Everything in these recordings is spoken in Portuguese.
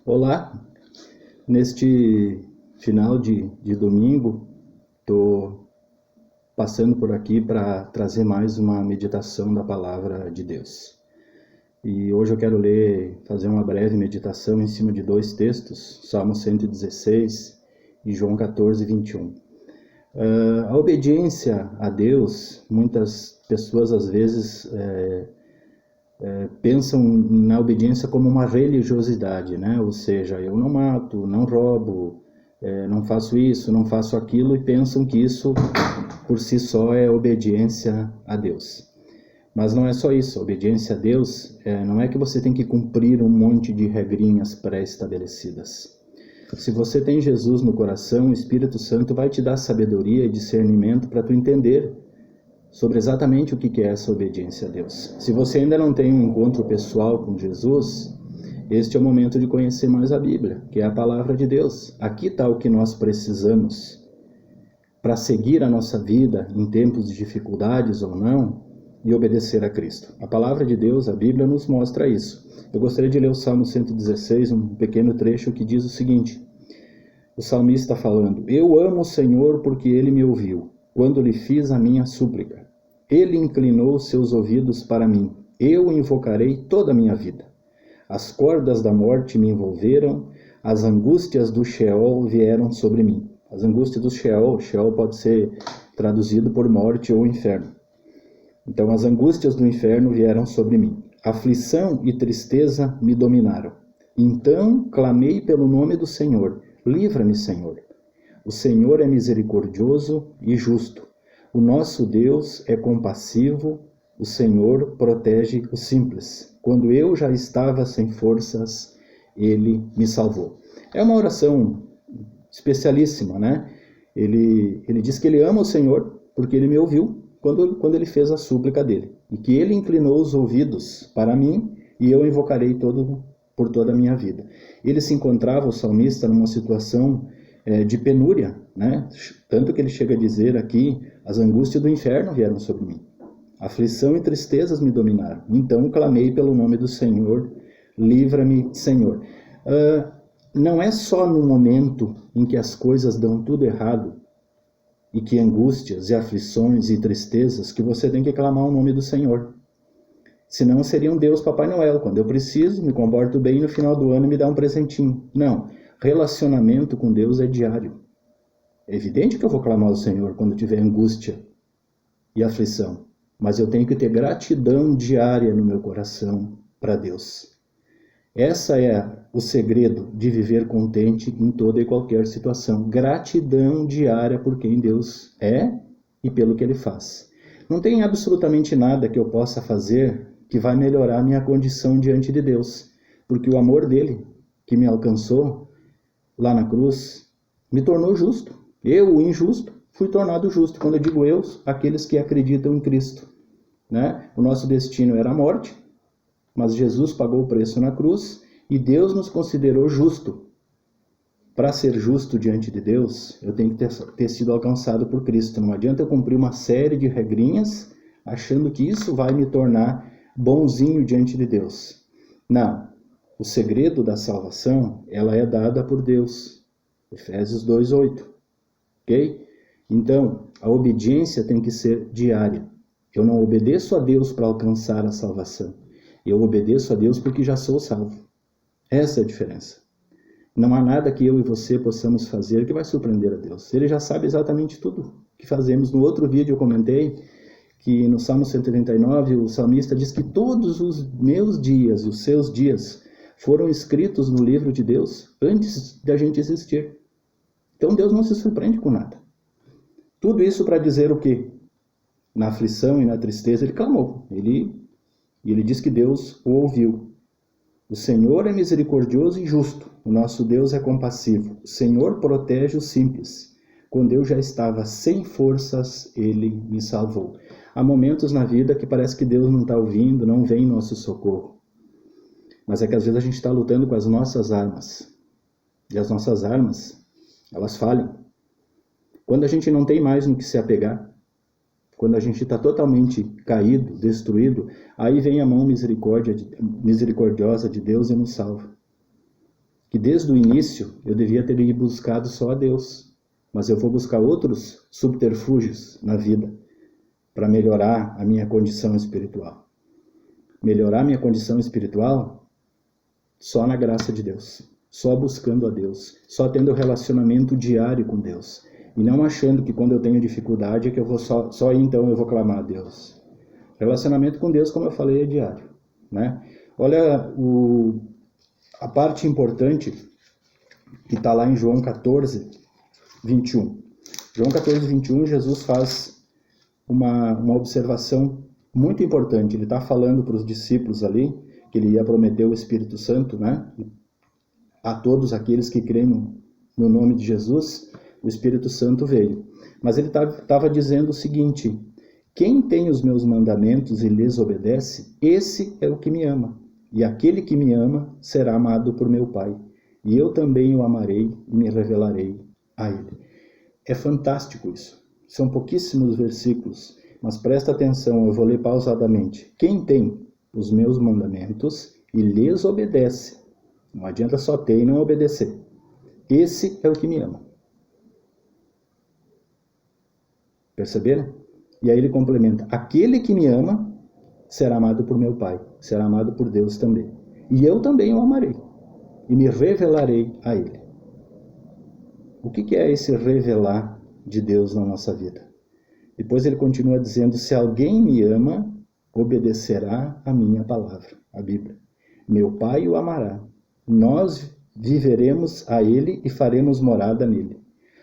Olá, neste final de domingo, estou passando por aqui para trazer mais uma meditação da Palavra de Deus. E hoje eu quero fazer uma breve meditação em cima de dois textos, Salmo 116 e João 14, 21. A obediência a Deus, muitas pessoas às vezes pensam na obediência como uma religiosidade, né? Ou seja, eu não mato, não roubo, não faço isso, não faço aquilo, e pensam que isso por si só é obediência a Deus. Mas não é só isso. A obediência a Deus não é que você tem que cumprir um monte de regrinhas pré-estabelecidas. Se você tem Jesus no coração, o Espírito Santo vai te dar sabedoria e discernimento para tu entender sobre exatamente o que é essa obediência a Deus. Se você ainda não tem um encontro pessoal com Jesus, este é o momento de conhecer mais a Bíblia, que é a Palavra de Deus. Aqui está o que nós precisamos para seguir a nossa vida em tempos de dificuldades ou não e obedecer a Cristo. A Palavra de Deus, a Bíblia, nos mostra isso. Eu gostaria de ler o Salmo 116, um pequeno trecho que diz o seguinte: o salmista está falando: eu amo o Senhor porque Ele me ouviu, quando lhe fiz a minha súplica. Ele inclinou seus ouvidos para mim. Eu o invocarei toda a minha vida. As cordas da morte me envolveram, as angústias do Sheol vieram sobre mim. As angústias do Sheol pode ser traduzido por morte ou inferno. Então, as angústias do inferno vieram sobre mim. Aflição e tristeza me dominaram. Então, clamei pelo nome do Senhor. Livra-me, Senhor. O Senhor é misericordioso e justo. O nosso Deus é compassivo. O Senhor protege os simples. Quando eu já estava sem forças, Ele me salvou. É uma oração especialíssima, né? Ele diz que ele ama o Senhor porque Ele me ouviu quando Ele fez a súplica dele. E que Ele inclinou os ouvidos para mim e eu invocarei por toda a minha vida. Ele se encontrava, o salmista, numa situação de penúria, né? Tanto que ele chega a dizer aqui: as angústias do inferno vieram sobre mim, aflição e tristezas me dominaram, então clamei pelo nome do Senhor, livra-me, Senhor. Não é só no momento em que as coisas dão tudo errado e que angústias e aflições e tristezas que você tem que clamar o nome do Senhor. Senão seria um Deus Papai Noel: quando eu preciso, me comporto bem, no final do ano me dá um presentinho. Não. Relacionamento com Deus é diário. É evidente que eu vou clamar ao Senhor quando tiver angústia e aflição, mas eu tenho que ter gratidão diária no meu coração para Deus. Essa é o segredo de viver contente em toda e qualquer situação. Gratidão diária por quem Deus é e pelo que Ele faz. Não tem absolutamente nada que eu possa fazer que vai melhorar minha condição diante de Deus, porque o amor dele, que me alcançou lá na cruz, me tornou justo. Eu, o injusto, fui tornado justo. Quando eu digo eu, aqueles que acreditam em Cristo, né? O nosso destino era a morte, mas Jesus pagou o preço na cruz e Deus nos considerou justo. Para ser justo diante de Deus, eu tenho que ter sido alcançado por Cristo. Não adianta eu cumprir uma série de regrinhas achando que isso vai me tornar bonzinho diante de Deus. Não. O segredo da salvação, ela é dada por Deus. Efésios 2:8. Ok? Então, a obediência tem que ser diária. Eu não obedeço a Deus para alcançar a salvação. Eu obedeço a Deus porque já sou salvo. Essa é a diferença. Não há nada que eu e você possamos fazer que vai surpreender a Deus. Ele já sabe exatamente tudo que fazemos. No outro vídeo eu comentei que no Salmo 139 o salmista diz que todos os meus dias e os seus dias foram escritos no livro de Deus antes de a gente existir. Então Deus não se surpreende com nada. Tudo isso para dizer o quê? Na aflição e na tristeza ele clamou. Ele diz que Deus o ouviu. O Senhor é misericordioso e justo. O nosso Deus é compassivo. O Senhor protege os simples. Quando eu já estava sem forças, Ele me salvou. Há momentos na vida que parece que Deus não está ouvindo, não vem em nosso socorro. Mas é que às vezes a gente está lutando com as nossas armas. E as nossas armas, elas falham. Quando a gente não tem mais no que se apegar, quando a gente está totalmente caído, destruído, aí vem a mão misericordiosa de Deus e nos salva. que desde o início eu devia ter buscado só a Deus, mas eu vou buscar outros subterfúgios na vida para melhorar a minha condição espiritual. Melhorar minha condição espiritual só na graça de Deus, só buscando a Deus, só tendo relacionamento diário com Deus, e não achando que quando eu tenho dificuldade é que eu vou só então eu vou clamar a Deus. Relacionamento com Deus, como eu falei, é diário, né? Olha a parte importante que está lá em João 14, 21. João 14, 21, Jesus faz uma observação muito importante. Ele está falando para os discípulos ali que ele ia prometer o Espírito Santo, né? A todos aqueles que creem no nome de Jesus, o Espírito Santo veio. Mas ele estava dizendo o seguinte: quem tem os meus mandamentos e lhes obedece, esse é o que me ama. E aquele que me ama será amado por meu Pai. E eu também o amarei e me revelarei a ele. É fantástico isso. São pouquíssimos versículos, mas presta atenção, eu vou ler pausadamente. Quem tem os meus mandamentos e lhes obedece, não adianta só ter e não obedecer, esse é o que me ama. Perceberam? E aí ele complementa: aquele que me ama será amado por meu Pai, será amado por Deus também. E eu também o amarei e me revelarei a ele. O que é esse revelar de Deus na nossa vida? Depois ele continua dizendo: se alguém me ama, obedecerá a minha palavra, a Bíblia. Meu Pai o amará. Nós viveremos a ele e faremos morada nele.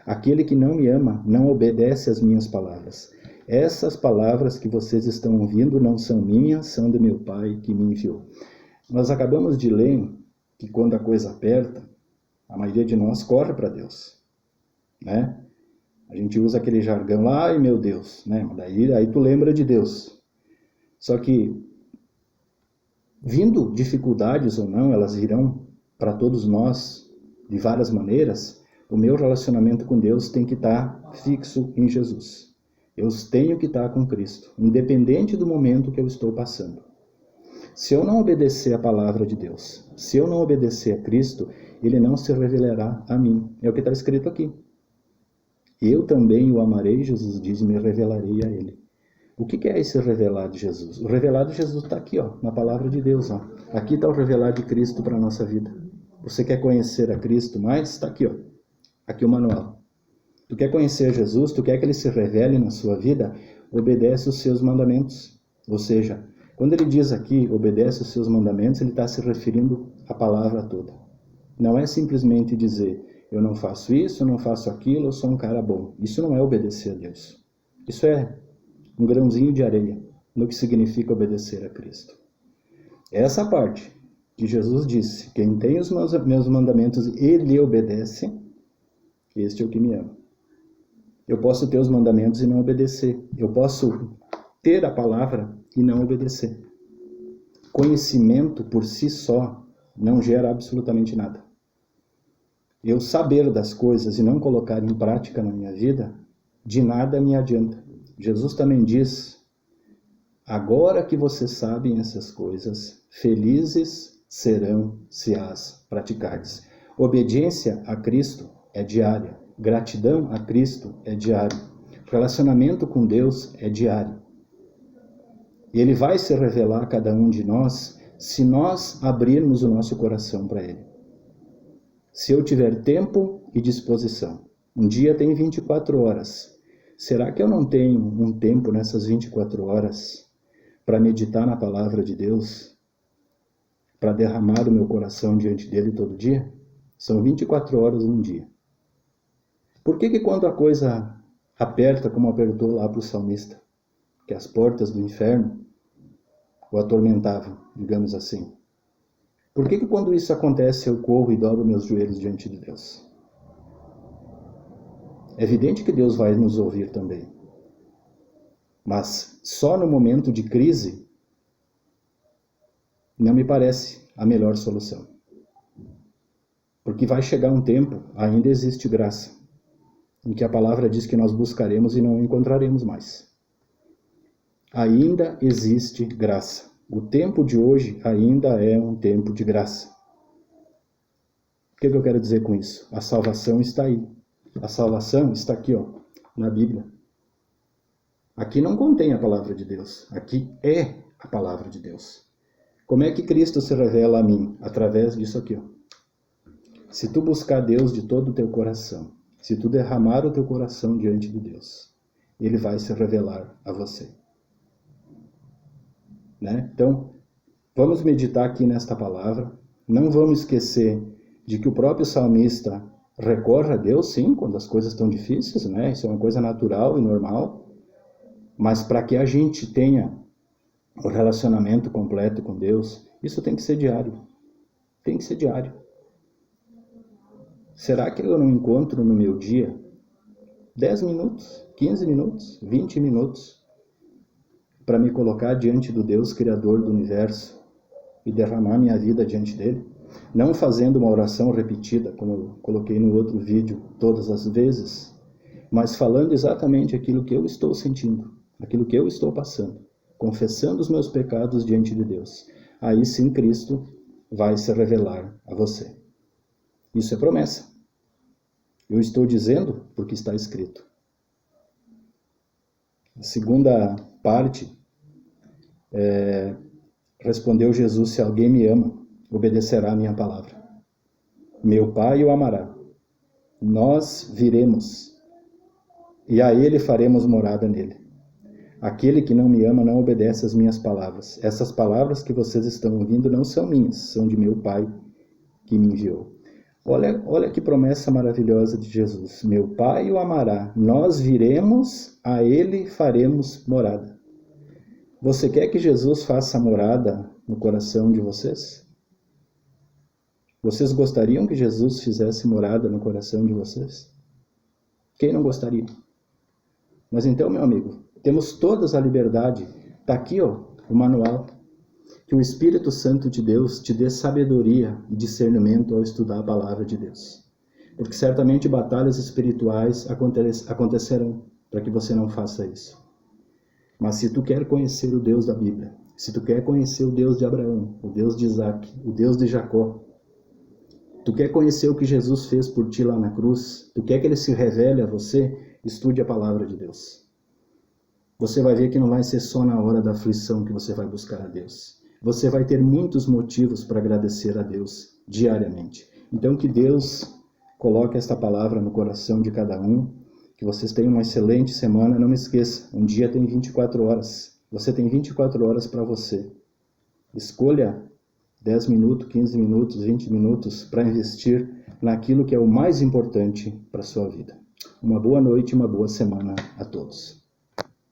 Aquele que não me ama não obedece às minhas palavras. Essas palavras que vocês estão ouvindo não são minhas, são de meu Pai que me enviou. Nós acabamos de ler que quando a coisa aperta, a maioria de nós corre para Deus, né? A gente usa aquele jargão lá, ai meu Deus, né? Aí tu lembra de Deus. Só que, vindo dificuldades ou não, elas virão para todos nós de várias maneiras. O meu relacionamento com Deus tem que estar fixo em Jesus. Eu tenho que estar com Cristo, independente do momento que eu estou passando. Se eu não obedecer a palavra de Deus, se eu não obedecer a Cristo, Ele não se revelará a mim. É o que está escrito aqui. Eu também o amarei, Jesus diz, e me revelarei a Ele. O que é esse revelar de Jesus? O revelar de Jesus está aqui, ó, na palavra de Deus. Ó. Aqui está o revelar de Cristo para a nossa vida. Você quer conhecer a Cristo mais? Está aqui, ó. Aqui o manual. Tu quer conhecer Jesus? Tu quer que Ele se revele na sua vida? Obedece os seus mandamentos. Ou seja, quando ele diz aqui, obedece os seus mandamentos, ele está se referindo à palavra toda. Não é simplesmente dizer, eu não faço isso, eu não faço aquilo, eu sou um cara bom. Isso não é obedecer a Deus. Isso é um grãozinho de areia no que significa obedecer a Cristo. Essa parte que Jesus disse, quem tem os meus mandamentos e lhe obedece, este é o que me ama. Eu posso ter os mandamentos e não obedecer. Eu posso ter a palavra e não obedecer. Conhecimento por si só não gera absolutamente nada. Eu saber das coisas e não colocar em prática na minha vida, de nada me adianta. Jesus também diz, agora que vocês sabem essas coisas, felizes serão se as praticardes. Obediência a Cristo é diária. Gratidão a Cristo é diário. Relacionamento com Deus é diário. E Ele vai se revelar a cada um de nós se nós abrirmos o nosso coração para Ele. Se eu tiver tempo e disposição. Um dia tem 24 horas. Será que eu não tenho um tempo nessas 24 horas para meditar na palavra de Deus? Para derramar o meu coração diante dele todo dia? São 24 horas num dia. Por que quando a coisa aperta, como apertou lá para o salmista, que as portas do inferno o atormentavam, digamos assim? Por que quando isso acontece eu corro e dobro meus joelhos diante de Deus? É evidente que Deus vai nos ouvir também. Mas só no momento de crise não me parece a melhor solução. Porque vai chegar um tempo, ainda existe graça, em que a palavra diz que nós buscaremos e não encontraremos mais. Ainda existe graça. O tempo de hoje ainda é um tempo de graça. O que eu quero dizer com isso? A salvação está aí. A salvação está aqui, ó, na Bíblia. Aqui não contém a palavra de Deus. Aqui é a palavra de Deus. Como é que Cristo se revela a mim? Através disso aqui, ó. Se tu buscar Deus de todo o teu coração, se tu derramar o teu coração diante de Deus, Ele vai se revelar a você. Né? Então, vamos meditar aqui nesta palavra. Não vamos esquecer de que o próprio salmista recorre a Deus, sim, quando as coisas estão difíceis, né? Isso é uma coisa natural e normal. Mas para que a gente tenha o relacionamento completo com Deus, isso tem que ser diário. Tem que ser diário. Será que eu não encontro no meu dia 10 minutos, 15 minutos, 20 minutos para me colocar diante do Deus Criador do Universo e derramar minha vida diante dele? Não fazendo uma oração repetida, como eu coloquei no outro vídeo, todas as vezes, mas falando exatamente aquilo que eu estou sentindo, aquilo que eu estou passando, confessando os meus pecados diante de Deus. Aí sim Cristo vai se revelar a você. Isso é promessa. Eu estou dizendo porque está escrito. A segunda parte, respondeu Jesus: se alguém me ama, obedecerá a minha palavra. Meu Pai o amará. Nós viremos, e a ele faremos morada nele. Aquele que não me ama não obedece às minhas palavras. Essas palavras que vocês estão ouvindo não são minhas, são de meu Pai que me enviou. Olha que promessa maravilhosa de Jesus. Meu Pai o amará. Nós viremos, a ele faremos morada. Você quer que Jesus faça morada no coração de vocês? Vocês gostariam que Jesus fizesse morada no coração de vocês? Quem não gostaria? Mas então, meu amigo, temos todas a liberdade. Está aqui, ó, o manual. Que o Espírito Santo de Deus te dê sabedoria e discernimento ao estudar a palavra de Deus. Porque certamente batalhas espirituais acontecerão para que você não faça isso. Mas se tu quer conhecer o Deus da Bíblia, se tu quer conhecer o Deus de Abraão, o Deus de Isaac, o Deus de Jacó, tu quer conhecer o que Jesus fez por ti lá na cruz, tu quer que ele se revele a você, estude a palavra de Deus. Você vai ver que não vai ser só na hora da aflição que você vai buscar a Deus. Você vai ter muitos motivos para agradecer a Deus diariamente. Então que Deus coloque esta palavra no coração de cada um, que vocês tenham uma excelente semana. Não me esqueça, um dia tem 24 horas. Você tem 24 horas para você. Escolha 10 minutos, 15 minutos, 20 minutos para investir naquilo que é o mais importante para a sua vida. Uma boa noite e uma boa semana a todos.